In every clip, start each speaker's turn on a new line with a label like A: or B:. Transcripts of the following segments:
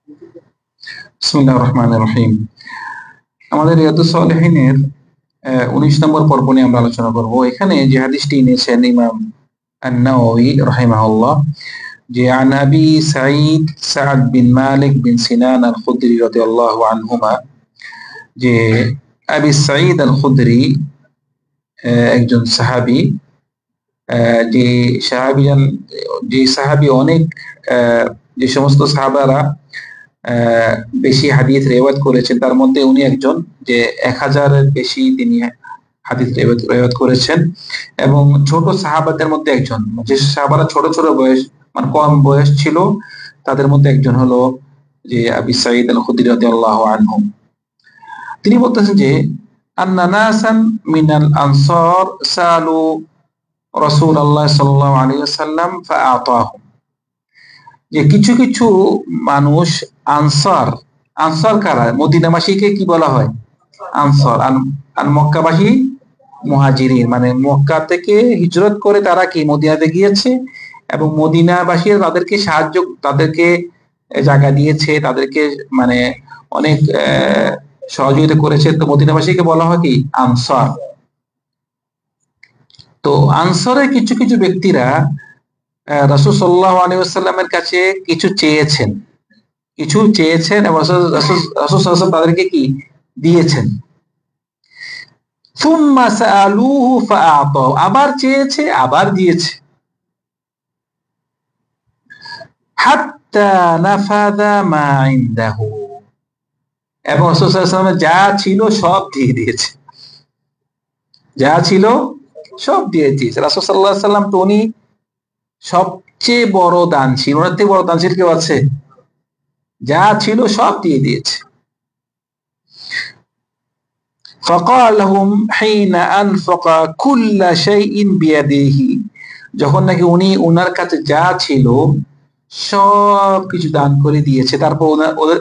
A: বিসমিল্লাহির রহমানির রহিম। আমাদের রিয়াদুস সালিহিনের ১৯ নম্বর পর্ব নিয়ে আমরা আলোচনা করব। এখানে যে হাদিসটি এনেছেন ইমাম আন-নাওয়ী রাহিমাহুল্লাহ, যে আন আবি সাঈদ সা'দ বিন মালিক বিন সিনান আল-খুদরি রাদিয়াল্লাহু আনহুমা, যে আবি সাঈদ আল-খুদরি একজন সাহাবী, যে সাহাবীজান যে সাহাবী অনেক যে সমস্ত সাহাবারা আহ, বেশি হাদিস রেওয়ায়াত করেছেন তার মধ্যে উনি একজন, যে ১,০০০-এর বেশি তিনি হাদিস রেওয়ায়াত করেছেন। এবং ছোট সাহাবাদের মধ্যে একজন, যে সাহাবারা ছোট ছোট বয়স, মানে কম বয়স ছিল, তাদের মধ্যে একজন হলো যে আবি সাঈদ আল খুদরি রাদিয়াল্লাহু আনহু। তিনি বলতেছেন যে আন্না নাসান মিনাল আনসার সালু রাসূলুল্লাহ সাল্লাল্লাহু আলাইহি ওয়াসাল্লাম ফাআতাহুম, যে কিছু কিছু মানুষ, আনসার, আনসার কারা? মদিনাবাসীকে কি বলা হয়? আনসার। আর মক্কাবাসী মুহাজিরিন, মানে মক্কা থেকে হিজরত করে তারা কি মদিনাতে গিয়েছে, এবং মদিনাবাসী তাদেরকে সাহায্য, তাদেরকে জায়গা দিয়েছে, তাদেরকে মানে অনেক সহযোগিতা করেছে। তো মদিনাবাসীকে বলা হয় কি আনসার। তো আনসারের কিছু কিছু ব্যক্তিরা রাসূল সাল্লাল্লাহু আলাইহি ওয়াসাল্লামের কাছে কিছু চেয়েছেন এবং রাসূল সাল্লাল্লাহু আলাইহি ওয়াসাল্লাম তাদেরকে কি দিয়েছেন। সুম্মা সাআলুহু ফাআতাহু, আবার চেয়েছে আবার দিয়েছে। হাত্তা নাফাদা মা ইনদাহু, এবং রাসূল সাল্লাল্লাহু আলাইহি ওয়াসাল্লাম যা ছিল সব দিয়ে দিয়েছে, যা ছিল সব দিয়ে দিয়েছে। রাসূল সাল্লাল্লাহু আলাইহি ওয়াসাল্লাম তো উনি সবচেয়ে বড় দানশীল, ওনার থেকে বড় দানশীল কেউ আছে? যা ছিল সব দিয়ে দিয়েছে। فقال لهم حين أنفق كل شيء بيده, যখন নাকি উনি ওনার কাছে যা ছিল সব কিছু দান করে দিয়েছে, তারপর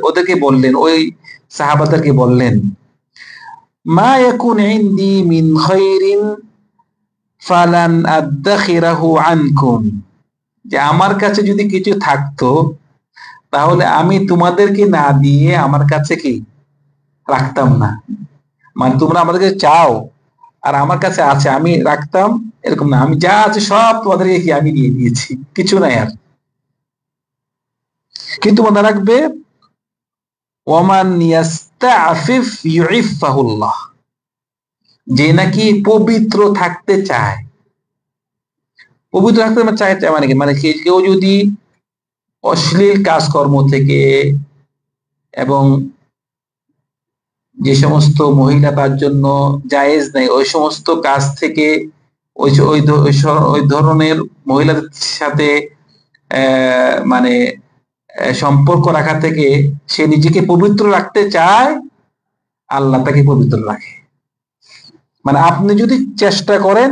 A: ওদেরকে বললেন, ওই সাহাবাদেরকে বললেন, মা ইয়াকুন ইনদি মিন খায়রিন ফালান আদাখিরাহু আনকুম, যে আমার কাছে যদি কিছু থাকতো তাহলে আমি তোমাদেরকে না দিয়ে আমার কাছে কি রাখতাম না। মানে তোমরা আমাদেরকে চাও আর আমার কাছে আছে, আমি রাখতাম, এরকম না। আমি যা আছে সব তোমাদেরকে কি আমি দিয়ে দিয়েছি, কিছু নাই আর। কিন্তু মনে রাখবে, ওমান ইয়াস্তাফিফ ইউইফাহুল্লাহ, যে নাকি পবিত্র থাকতে চায়। পবিত্র থাকতে চায় মানে কি, মানে কেউ যদি অশ্লীল কাজকর্ম থেকে এবং যে সমস্ত মহিলা তার জন্য জায়েজ নাই ওই সমস্ত কাজ থেকে, ওই ধরনের মহিলাদের সাথে মানে সম্পর্ক রাখা থেকে সে নিজেকে পবিত্র রাখতে চায়, আল্লাহ তাকে পবিত্র রাখে। মানে আপনি যদি চেষ্টা করেন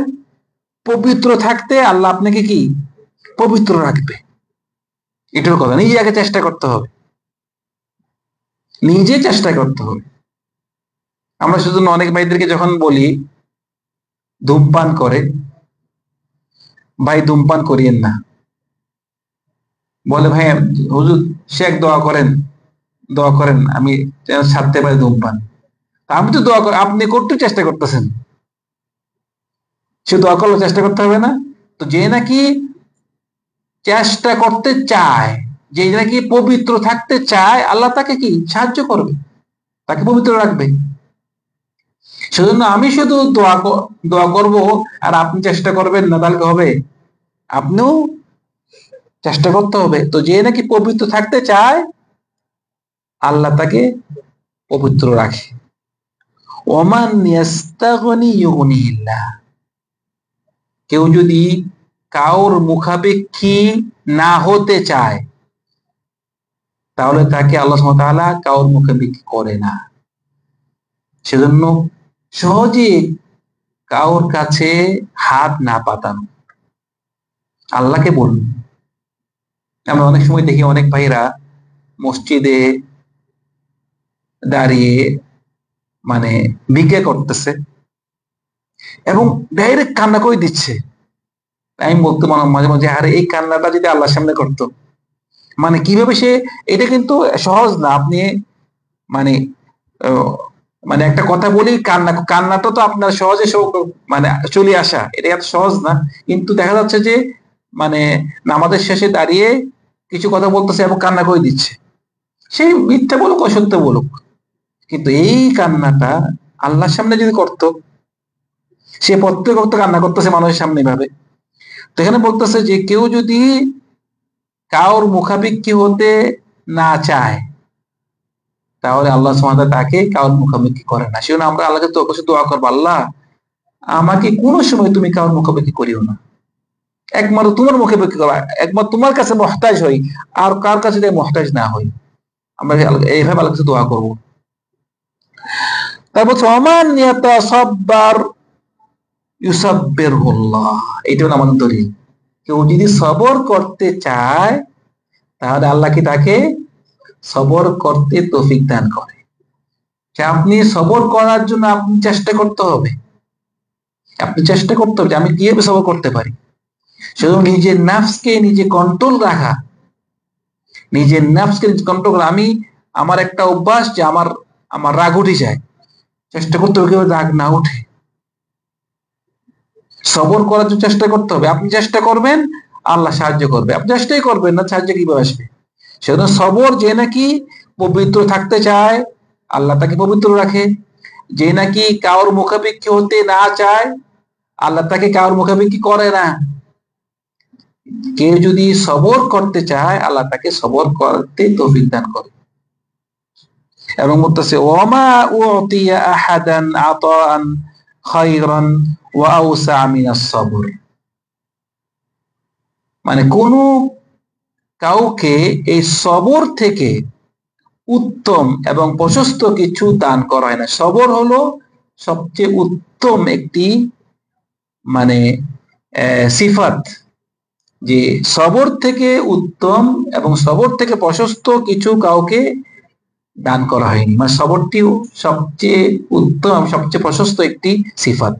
A: পবিত্র থাকতে, আল্লাহ আপনাকে কি পবিত্র রাখবে। এটার কথা, নিজে আগে চেষ্টা করতে হবে, নিজে চেষ্টা করতে হবে। আমরা শুধু অনেক ভাইদেরকে যখন বলি ধূমপান করে, ভাই ধূমপান করিয়েন না, বলে ভাই হুজুর শেখ দোয়া করেন আমি যেন ছাড়তে পারি ধূমপান। আমি তো দোয়া করি, আপনি করতে চেষ্টা করতেছেন, সে দোয়া করলে চেষ্টা করতে হবে না? তো যে নাকি চেষ্টা করতে চায়, যে নাকি পবিত্র থাকতে চায়, আল্লাহ তাকে কি সাহায্য করবে, তাকে পবিত্র রাখবে। সেজন্য আমি শুধু দোয়া করব আর আপনি চেষ্টা করবেন না, তাহলে হবে? আপনিও চেষ্টা করতে হবে। তো যে নাকি পবিত্র থাকতে চায়, আল্লাহ তাকে পবিত্র রাখে। ওমান ইয়াস্তাগনি ইউগনিহিল্লাহ, কেউ যদি কাউর মুখাপেক্ষী না হতে চায় তাহলে তাকে আল্লাহ সুবহানাহু ওয়া তাআলা কাউর মুখাপেক্ষী করে না। সেজন্য সহজে কাউর কাছে হাত না পাতানো, আল্লাহকে বলুন। আমরা অনেক সময় দেখি অনেক ভাইরা মসজিদে দাঁড়িয়ে মানে ভিক্ষা করতেছে এবং ডাইরেক্ট কান্না করে দিচ্ছে। আমি বলতে মাঝে মাঝে, আরে এই কান্নাটা যদি আল্লাহর সামনে করতো মানে কিভাবে সে, এটা কিন্তু সহজ না। আপনি মানে আহ, মানে একটা কথা বলি, কান্নাটা তো আপনার সহজে মানে চলে আসা, এটা এত সহজ না। কিন্তু দেখা যাচ্ছে যে মানে নামাজের শেষে দাঁড়িয়ে কিছু কথা বলতেছে এবং কান্না করে দিচ্ছে, সেই মিথ্যা বলুক অসত্য বলুক, কিন্তু এই কান্নাটা আল্লাহর সামনে যদি করতো, সে প্রত্যেক বক্ত কান্না করতেছে মানুষের সামনে ভাবে। তো এখানে বলতেছে যে কেউ যদি কারোর মুখাপেক্ষী হতে না চায়, তাহলে আল্লাহ সুবহানাহু ওয়া তাআলা তাকে কারোর মুখাপেক্ষী করে না। সেজন্য আমরা আল্লাহকে তো কাছে দোয়া করবো, আল্লাহ আমাকে কোনো সময় তুমি কারোর মুখাপেক্ষী করিও না, একমাত্র তোমার মুখাপেক্ষী করো, একমাত্র তোমার কাছে মহতাজ হই, আর কার কাছে মহতাজ না হই। আমরা এইভাবে আল্লাহর কাছে দোয়া করবো। তারপর ওমান ইয়াতাসাব্বার ইউসাব্বিরহুল্লাহ, এটা হলো আমাদের দলিল। কেউ যদি সবর করতে চায়, তাহলে আল্লাহ কি তাকে সবর করতে তৌফিক দান করে। যে আপনি সবর করার জন্য আপনি চেষ্টা করতে হবে, আপনি চেষ্টা করতে হবে যে আমি কিভাবে সবর করতে পারি। শুধু নিজের নাফসকে নিজে কন্ট্রোল রাখা, নিজের নাফসকে কন্ট্রোল করা। আমার একটা অভ্যাস যে আমার আমার রাগ উঠে যায়, চেষ্টা করতে হবে কিভাবে রাগ না উঠে। সবর করার জন্য চেষ্টা করতে হবে। আপনি চেষ্টা করবেন, আল্লাহ সাহায্য করবে। আপনি চেষ্টাই করবেন না, সাহায্য কিভাবে আসবে? সেজন্য সবর, যে নাকি পবিত্র থাকতে চায় আল্লাহ তাকে পবিত্র রাখে, যে নাকি কারোর মুখাপেক্ষী হতে না চায় আল্লাহ তাকে কারোর মুখাপেক্ষী করে না। কেউ যদি সবর করতে চায় আল্লাহ তাকে সবর করতে তৌফিক দান করে। এবং বলতেছে ওয়ামা উতিয়া আহাদান আতাআন খায়রান ওয়া আওসা মিনাস সবর, মানে কোন কাউকে এই সবর থেকে উত্তম এবং প্রশস্ত কিছু দান করা হয় না। সবর হলো সবচেয়ে উত্তম একটি মানে সিফাত, যে সবর থেকে উত্তম এবং সবর থেকে প্রশস্ত কিছু কাউকে দান করা হয়নি। মানে সবরটি সবচেয়ে উত্তম, সবচেয়ে প্রশস্ত একটি সিফাত।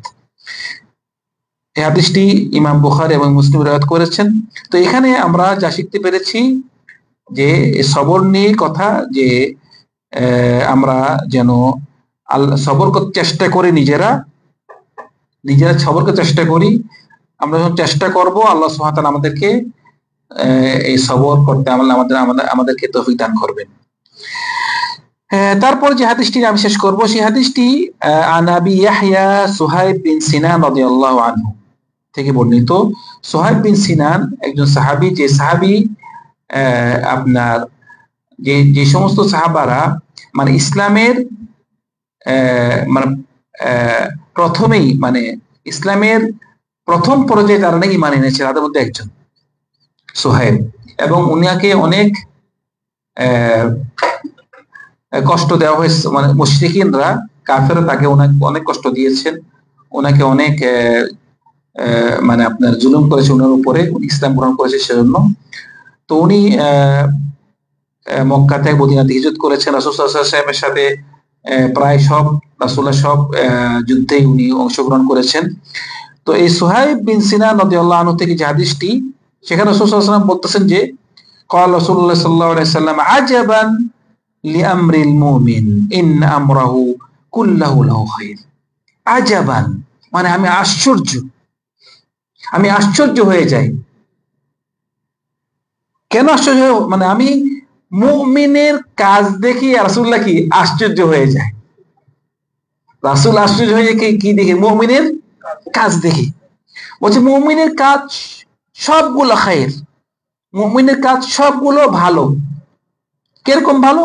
A: এই হাদিসটি ইমাম বুখারী এবং মুসলিম riwayat করেছেন। তো এখানে আমরা যা শিখতে পেরেছি যে সবর নিয়ে কথা, যে আমরা যেন সবর করতে চেষ্টা করি, নিজেরা নিজেরা সবর করতে চেষ্টা করি। আমরা যখন চেষ্টা করব আল্লাহ সুবহানাহু ওয়া তাআলা আমাদেরকে এই সবর করতে আমাদেরকে তৌফিক দান করবেন। তারপর যে হাদিসটি আমি শেষ করব, সেই হাদিসটি আন আবি ইয়াহইয়া সুহাইব বিন সিনান রাদিয়াল্লাহু আনহু থেকে বর্ণিত। সুহাইব বিন সিনান একজন সাহাবী, যে সাহাবী আপনার যে যে সমস্ত সাহাবারা মানে ইসলামের মানে প্রথমেই মানে ইসলামের প্রথম পর্যায়ে তারা নাকি ইমান এনেছে, তাদের মধ্যে একজন সুহাইব। এবং উনাকে অনেক কষ্ট দেওয়া হয়েছে, মানে মুশরিকিনরা কাফেররা তাকে অনেক কষ্ট দিয়েছেন, ওনাকে অনেক মানে আপনার জুলুম করেছে ওনার উপরে, উনি ইসলাম গ্রহণ করেছে সেজন্য। তো উনি মক্কা থেকে মদিনাতে হিজরত করেছেন রাসূল সাল্লাল্লাহু আলাইহি ওয়াসাল্লামের সাথে। প্রায় সব রাসূলের সব যুদ্ধেই উনি অংশগ্রহণ করেছেন। তো এই সুহাইব বিন সিনান রাদিয়াল্লাহু আনহু থেকে যে হাদিসটি, সেখানে রাসূল সাল্লাল্লাহু আলাইহি ওয়াসাল্লাম বলতেছেন যে قال رسول الله صلى الله عليه وسلم عجبا لأمر المؤمن إن أمره كله له خير। আজাবান মানে আমি আশ্চর্য হয়ে যাই। কেন আশ্চর্য? মানে আমি মুমিনের কাজ দেখি রাসূলুল্লাহ কি আশ্চর্য হয়ে যায়। রাসূল আশ্চর্য হয়ে কি দেখে? মুমিনের কাজ দেখি। বলছে মুমিনের কাজ সবগুলো খায়ের, মুমিনের কাজ সবগুলো ভালো। কিরকম ভালো?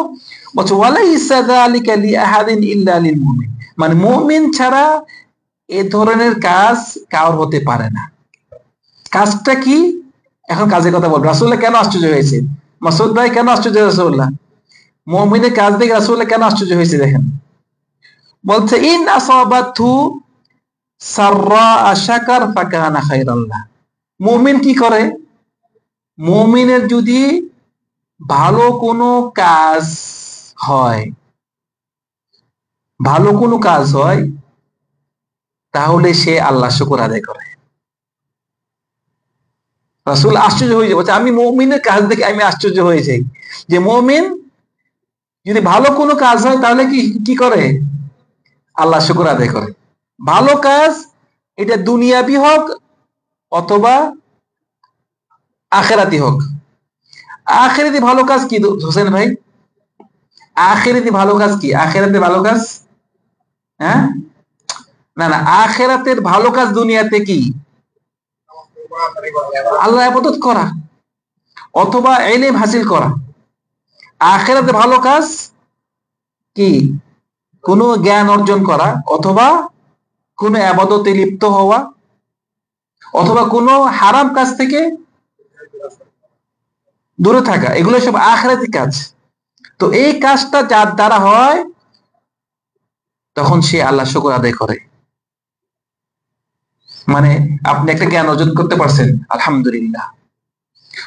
A: বলছে ওয়ালাইসা যালিকা লিআহাদিন ইল্লা লিল মুমিন, মানে মুমিন ছাড়া এ ধরনের কাজ কার হতে পারে না। কাজটা কি? এখন কাজের কথা বলবো। রাসূলুল্লাহ কেন আশ্চর্য হয়েছে? মাসউদ ভাই কেন আশ্চর্য রাসূলুল্লাহ? মুমিনের কাজ দেখে রাসূলুল্লাহ কেন আশ্চর্য হয়েছে দেখেন। বলছে ইন আসাবাতু সাররা শাকার ফাকানা খায়রাল্লাহ। মুমিন কি করে? মুমিনের যদি ভালো কোনো কাজ হয়, ভালো কোনো কাজ হয়, তাহলে সে আল্লাহ শুকর আদায় করে। রাসূল আশ্চর্য হয়ে যাবে, আমি মুমিনের কাজ দেখে আমি আশ্চর্য হয়ে যাই যে মুমিন যদি ভালো কোনো কাজ হয় তাহলে কি কি করে? আল্লাহ শুকর আদায় করে। ভালো কাজ এটা দুনিয়াবি হোক অথবা আখেরাতি হোক। আখেরাতি ভালো কাজ কি হোসেন ভাই? আখেরাতি ভালো কাজ কি? আখেরাতে ভালো কাজ, হ্যাঁ? না না, আখেরাতের ভালো কাজ দুনিয়াতে কি? আল্লাহ ইবাদত করা অথবা ইলম হাসিল করা। আখেরাতে ভালো কাজ কি? কোনো জ্ঞান অর্জন করা অথবা কোনো ইবাদতে লিপ্ত হওয়া অথবা কোনো হারাম কাজ থেকে দূরে থাকা, এগুলো সব আখেরাতি কাজ। তো এই কাজটা যার দ্বারা হয় তখন সে আল্লাহ শুকর আদায় করে। মানে আপনি একটা জ্ঞান অর্জন করতে পারছেন, আলহামদুলিল্লাহ।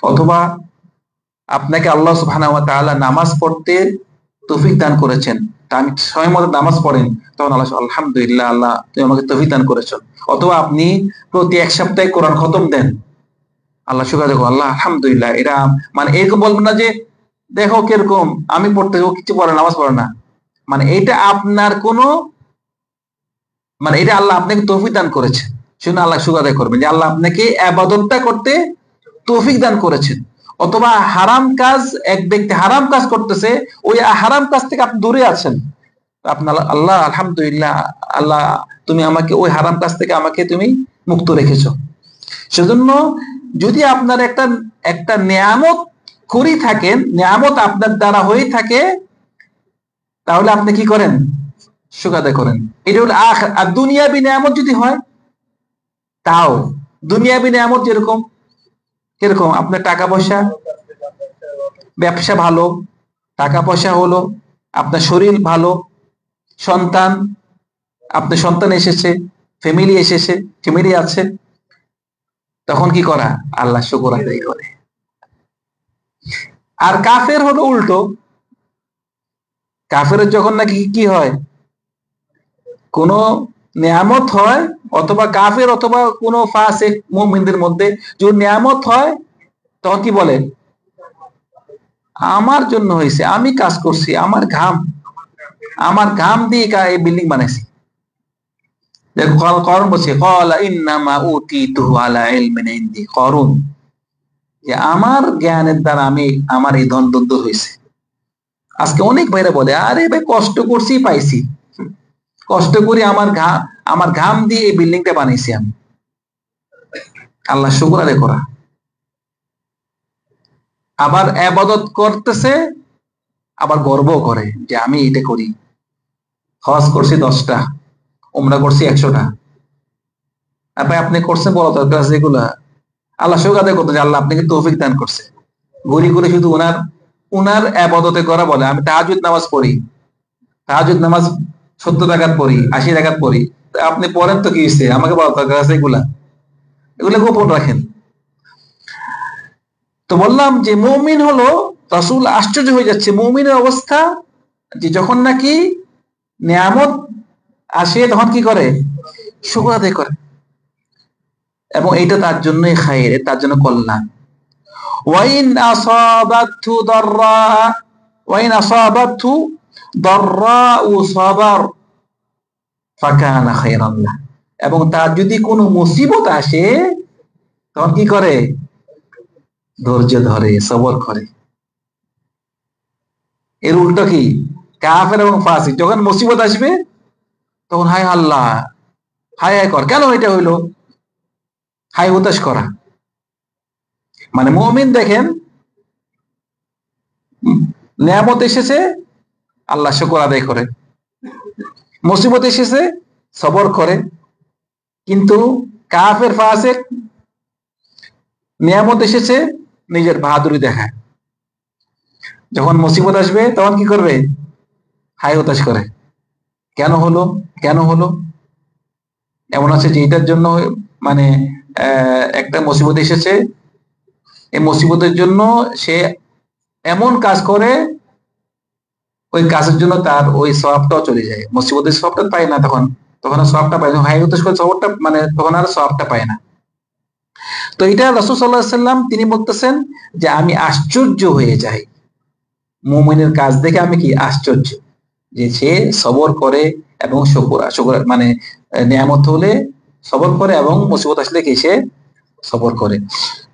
A: অথবা আপনাকে আল্লাহ সুবহানাহু ওয়া তাআলা নামাজ পড়তে তৌফিক দান করেছেন, তা আমি সময় মতো নামাজ পড়েন, তখন আল্লাহ আলহামদুলিল্লাহ, আল্লাহ তুমি আমাকে তৌফিক দান করেছো। অথবা আপনি প্রতি এক সপ্তাহে কোরআন খতম দেন, আল্লাহ শুকর আদায় করো, আল্লাহ আলহামদুলিল্লাহ। এরা মানে এরকম বলবেন না যে দেখো কিরকম আমি পড়তে, ও কিছু পড়ে নামাজ পড়ে না। মানে এটা আপনার কোনো, মানে এটা আল্লাহ আপনাকে তৌফিক দান করেছে, সেজন্য আল্লাহ শুকর আদায় করবেন যে আল্লাহ আপনাকে ইবাদতটা করতে তৌফিক দান করেছেন। অথবা হারাম কাজ, এক ব্যক্তি হারাম কাজ করতেছে, ওই হারাম কাজ থেকে আপনি দূরে আছেন, আপনার আল্লাহ আলহামদুলিল্লাহ, আল্লাহ তুমি আমাকে ওই হারাম কাজ থেকে আমাকে তুমি মুক্ত রেখেছো। সেজন্য যদি আপনার একটা একটা নিয়ামত করি থাকেন, নিয়ামত আপনার দ্বারা হয়ে থাকে, তাহলে আপনি কি করেন? শুকর আদায় করেন। এটা হলো আর দুনিয়াবি নিয়ামত যদি হয়, তাও দুনিয়াবি নিয়ামত যেরকম কিরকম, আপনার টাকা পয়সা, ব্যবসা ভালো, টাকা পয়সা হলো, আপনার শরীর ভালো, সন্তান, আপনার সন্তান এসেছে, ফ্যামিলি এসেছে, ফ্যামিলি আছে, তখন কি করা? আল্লাহ শুকর আদায় করে। আর কাফের হলো উল্টো, কাফের যখন নাকি কি হয়, কোন নিয়ামত হয়, অথবা কাফের অথবা কোন ফাসিক মুমিনদের মধ্যে যদি নিয়ামত হয়, তখন কি বলে? আমার জন্য হয়েছে, আমি কাজ করছি, আমার ঘাম দিয়ে এই বিল্ডিং বানাইছি। দেখো করুন বলছে ক্বালা ইন্নামা উতিতুহু আলা ইলমিন ইনদি, করুন যে আমার জ্ঞানের দ্বারা আমি আমার এই ধন দৌলত হয়েছে। আজকে অনেক ভাইরা বলে আরে ভাই কষ্ট করছি পাইছি, কষ্ট করে আমার ঘাম দিয়ে এই বিল্ডিংটা বানাইছি আমি। আল্লাহ শুকর আদায় করা। আবার ইবাদত করতেছে, আবার গর্ব করে যে আমি এটা করি, হজ করছি 10টা, উমরা করছি 100টা। ভাই আপনি করছেন বড় দরকার আছে এগুলা? আল্লাহ শুকর আদায় করতে, আল্লাহ আপনাকে তৌফিক দান করছে। ঘুরি ঘুরে শুধু ওনার ওনার ইবাদতে করা বলে আমি তাহাজ্জুদ নামাজ পড়ি, তাহাজ্জুদ নামাজ 70 রাকাত পড়ি, 80 রাকাত পড়ি। আপনি পড়েন তো কি হয়েছে, আমাকে বলা দরকার আছে এগুলা? এগুলা গোপন রাখেন। তো বললাম যে মুমিন হলো, রাসূল আশ্চর্য হয়ে যাচ্ছে মুমিনের অবস্থা, যে যখন নাকি নিয়ামত আসে তখন কি করে? শুকর আদায় করে। এবং এটা তার জন্যই খায়ের, তার জন্য কল্যাণ। ওয়াইন আসাবাতহু দাররা, ওয়াইন আসাবাতহু দাররাউ সাবার ফাকানা খায়রান লাহ। এবং তার যদি কোনো মুসিবত আসে তখন কি করে? ধৈর্য ধরে, সবর করে। এর উল্টো কি? কাফের এবং ফাসিক যখন মুসিবত আসবে তখন হায় আল্লাহ, হায় হায় কর, কেন এটা হইলো, হায় হতাশ করা। মানে মুমিন দেখেন নিয়ামত এসেছে আল্লাহ শুকর আদায় করে, মুসিবত এসেছে সবর করে। কিন্তু কাফের ফাসিক নিয়ামত এসেছে নিজের বাহাদুরি দেখায়, যখন মুসিবত আসবে তখন কি করবে? হায় হতাশ করে, কেন হলো, কেন হলো। এমন আছে যে এটার জন্য মানে একটা মুসিবত এসেছে, এই মুসিবতের জন্য সে এমন কাজ করে, ওই কাজের জন্য তার ওই সওয়াবটাও চলে যায়, মুসিবতের সওয়াবটা পায় না, তখন তখন আর সওয়াবটা পায় না, হায় হতাশ করে সওয়াবটা মানে তখন আর সওয়াবটা পায় না। তো এটা রাসূল সাল্লাল্লাহু আলাইহি সাল্লাম তিনি বলতেছেন যে আমি আশ্চর্য হয়ে যাই, মুমিনের কাজ দেখে আমি কি আশ্চর্য, যে সে সবর করে এবং শুকর শুকর মানে নিয়ামত হলে সবর করে এবং মুসিবত আসলে কি সে সবর করে।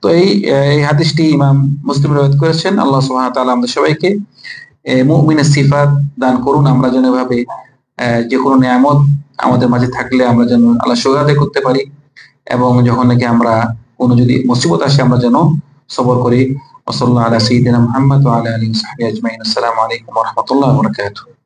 A: তো এই হাদিসটি ইমাম মুসলিম রওয়ায়াত করেছেন। আল্লাহ সুবহানাহু ওয়া তাআলা আমাদের সবাইকে মুমিনের সিফাত দান করুন, আমরা যেন এভাবে যে কোনো নিয়ামত আমাদের মাঝে থাকলে আমরা যেন আল্লাহ শুকর আদায় করতে পারি, এবং যখন নাকি আমরা কোনো যদি মুসিবত আসে আমরা যেন সবর করি। ওয়া সাল্লাল্লাহু আলা সাইয়্যিদিনা মুহাম্মদ ওয়া আলা আলিহি ওয়া সাহবিহি আজমাইন। আসসালামু আলাইকুম ওয়া রাহমাতুল্লাহি ওয়া বারাকাতুহু।